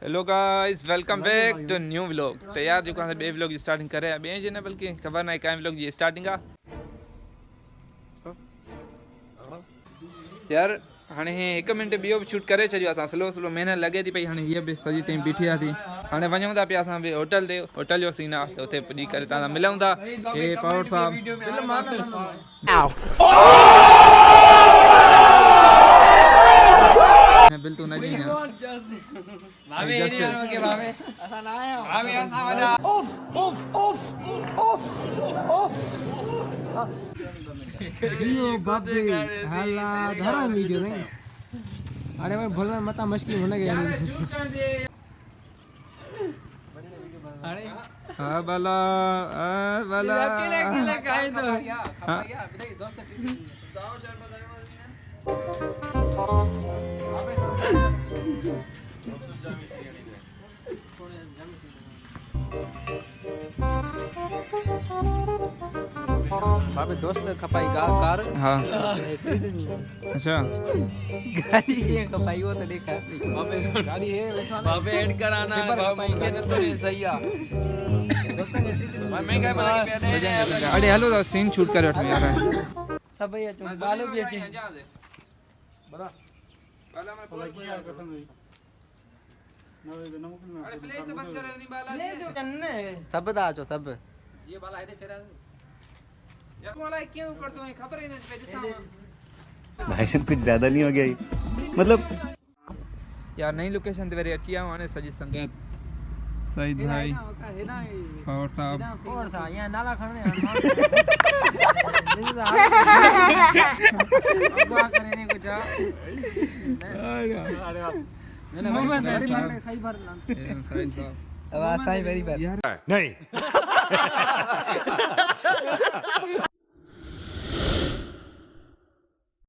Hello guys welcome back to new vlog. तो यार जो बे व्लॉग जी स्टार्टिंग करे बे जे ने बल्कि खबर ना काई व्लॉग जी स्टार्टिंग आ यार हाने 1 मिनट बियो शूट करे छजो असा स्लो स्लो मेहनत लगे थी पई हाने ये बे सजी टाइम बीठी आ थी हाने वणो ता पे असा बे होटल दे होटल जो सीन आ तो उते पुजी करे ता मिलऊं ता ए पावर साहब बिल तो नहीं है भाभी एरिया के भाभी ऐसा ना आया भाभी ऐसा वजह ऑफ ऑफ ऑफ ऑफ ऑफ जियो बाबे हाला धरा वीडियो नहीं अरे भाई बोलना मत मुश्किल होने गया अरे हां बाला अकेले अकेले काहे तो हां बताइए दोस्त जाओ शर्ट बजाने बाबे दोस्त खपाई कार हां अच्छा गाड़ी ये खपाई वो तो देखा बाबे गाड़ी है बाबे ऐड कराना बाबे के न तो सही आ दोस्त के मैं क्या बना के पे अरे हेलो सीन शूट कर वठ यार सब भई अचो बालो भी अचे बड़ा बाला में फोन कसम नहीं अरे प्लेट तो बंद कर दी बाला ले जो कन्ने सब दा अचो सब ये बाला है फेरा यार वाला क्यों कर दो खबर ही नहीं पे जैसा भाई साहब कुछ ज्यादा नहीं हो गया ये मतलब यार नई लोकेशन ते वेरी अच्छी आने सजी संगीत सईद भाई और साहब और सा यहां नाला खड़ने अगवा करने को जा अरे मोहम्मद सही भर सईद साहब अब सही वेरी बार नहीं